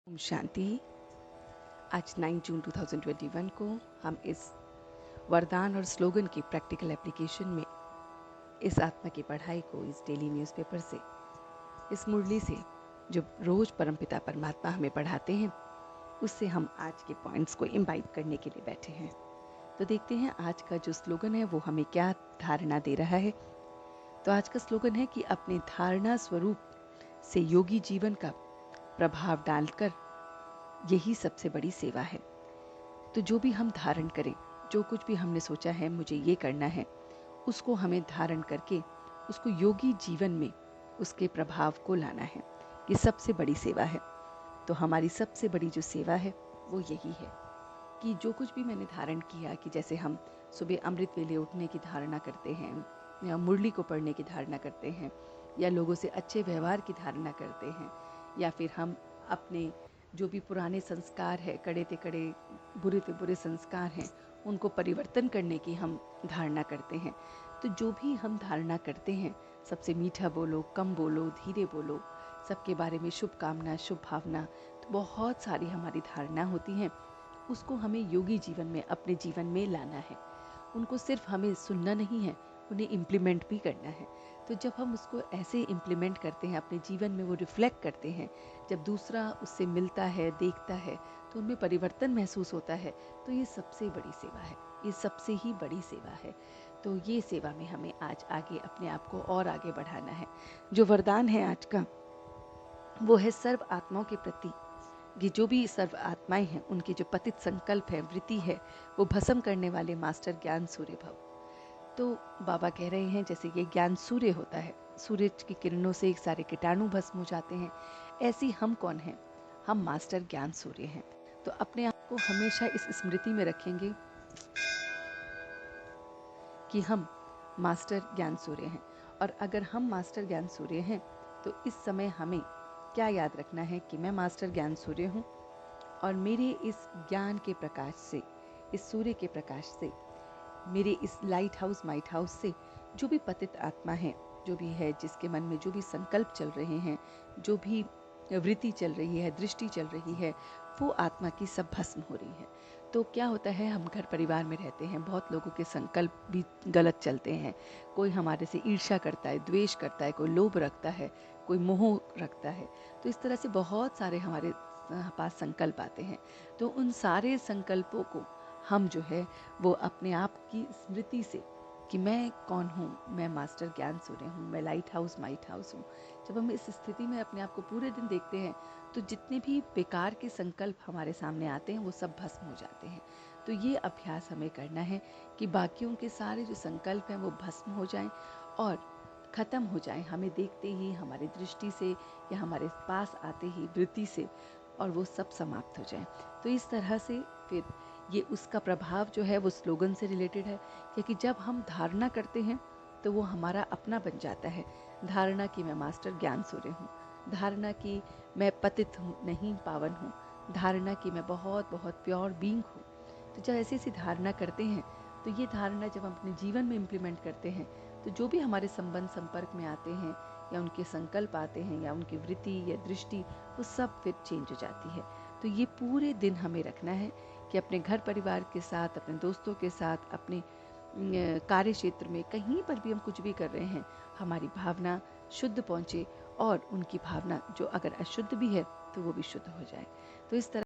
ओम शांति। आज 9 जून 2021 को हम इस वरदान और स्लोगन की प्रैक्टिकल एप्लीकेशन में इस आत्मा की पढ़ाई को इस डेली न्यूज़पेपर से, इस मुरली से जो रोज परमपिता परमात्मा हमें पढ़ाते हैं, उससे हम आज के पॉइंट्स को इम्बाइब करने के लिए बैठे हैं। तो देखते हैं आज का जो स्लोगन है वो हमें क्या धारणा दे रहा है। तो आज का स्लोगन है कि अपने धारणा स्वरूप से योगी जीवन का प्रभाव डालकर यही सबसे बड़ी सेवा है। तो जो भी हम धारण करें, जो कुछ भी हमने सोचा है मुझे ये करना है, उसको हमें धारण करके उसको योगी जीवन में उसके प्रभाव को लाना है। ये सबसे बड़ी सेवा है। तो हमारी सबसे बड़ी जो सेवा है वो यही है कि जो कुछ भी मैंने धारण किया, कि जैसे हम सुबह अमृत वेले उठने की धारणा करते हैं, या मुरली को पढ़ने की धारणा करते हैं, या लोगों से अच्छे व्यवहार की धारणा करते हैं, या फिर हम अपने जो भी पुराने संस्कार है, कड़े ते कड़े बुरे ते बुरे संस्कार हैं, उनको परिवर्तन करने की हम धारणा करते हैं। तो जो भी हम धारणा करते हैं, सबसे मीठा बोलो, कम बोलो, धीरे बोलो, सबके बारे में शुभ कामना, शुभ भावना, तो बहुत सारी हमारी धारणा होती हैं। उसको हमें योगी जीवन में, अपने जीवन में लाना है। उनको सिर्फ हमें सुनना नहीं है, उन्हें इम्प्लीमेंट भी करना है। तो जब हम उसको ऐसे इम्प्लीमेंट करते हैं, अपने जीवन में वो रिफ्लेक्ट करते हैं, जब दूसरा उससे मिलता है, देखता है, तो उनमें परिवर्तन महसूस होता है। तो ये सबसे बड़ी सेवा है, ये सबसे ही बड़ी सेवा है। तो ये सेवा में हमें आज आगे अपने आप को और आगे बढ़ाना है। जो वरदान है आज का, वो है सर्व आत्माओं के प्रति, ये जो भी सर्व आत्माएं हैं उनके जो पतित संकल्प है, वृत्ति है, वो भस्म करने वाले मास्टर ज्ञान सूर्य भव। तो बाबा कह रहे हैं जैसे ये ज्ञान सूर्य होता है, सूरज की किरणों से एक सारे कीटाणु भस्म हो जाते हैं, ऐसी हम कौन हैं? हम मास्टर ज्ञान सूर्य हैं। तो अपने आप को हमेशा इस स्मृति में रखेंगे कि हम मास्टर ज्ञान सूर्य हैं। और अगर हम मास्टर ज्ञान सूर्य हैं तो इस समय हमें क्या याद रखना है कि मैं मास्टर ज्ञान सूर्य हूँ, और मेरे इस ज्ञान के प्रकाश से, इस सूर्य के प्रकाश से, मेरे इस लाइट हाउस माइट हाउस से जो भी पतित आत्मा है, जो भी है, जिसके मन में जो भी संकल्प चल रहे हैं, जो भी वृत्ति चल रही है, दृष्टि चल रही है, वो आत्मा की सब भस्म हो रही है। तो क्या होता है, हम घर परिवार में रहते हैं, बहुत लोगों के संकल्प भी गलत चलते हैं। कोई हमारे से ईर्ष्या करता है, द्वेष करता है, कोई लोभ रखता है, कोई मोह रखता है। तो इस तरह से बहुत सारे हमारे पास संकल्प आते हैं। तो उन सारे संकल्पों को हम जो है वो अपने आप की स्मृति से, कि मैं कौन हूँ, मैं मास्टर ज्ञान सूर्य हूँ, मैं लाइट हाउस माइट हाउस हूँ। जब हम इस स्थिति में अपने आप को पूरे दिन देखते हैं, तो जितने भी बेकार के संकल्प हमारे सामने आते हैं वो सब भस्म हो जाते हैं। तो ये अभ्यास हमें करना है कि बाकियों के सारे जो संकल्प हैं वो भस्म हो जाएं और ख़त्म हो जाएं, हमें देखते ही, हमारी दृष्टि से, या हमारे पास आते ही वृत्ति से, और वो सब समाप्त हो जाएं। तो इस तरह से फिर ये उसका प्रभाव जो है वो स्लोगन से रिलेटेड है, क्योंकि जब हम धारणा करते हैं तो वो हमारा अपना बन जाता है। धारणा कि मैं मास्टर ज्ञान सूर्य हूँ, धारणा कि मैं पतित हूँ, नहीं पावन हूँ, धारणा कि मैं बहुत बहुत प्योर बीइंग हूँ। तो जब ऐसी ऐसी धारणा करते हैं, तो ये धारणा जब हम अपने जीवन में इम्प्लीमेंट करते हैं, तो जो भी हमारे संबंध संपर्क में आते हैं, या उनके संकल्प आते हैं, या उनकी वृत्ति या दृष्टि, वो सब फिर चेंज हो जाती है। तो ये पूरे दिन हमें रखना है कि अपने घर परिवार के साथ, अपने दोस्तों के साथ, अपने कार्य क्षेत्र में, कहीं पर भी हम कुछ भी कर रहे हैं, हमारी भावना शुद्ध पहुँचे, और उनकी भावना जो अगर अशुद्ध भी है तो वो भी शुद्ध हो जाए। तो इस तरह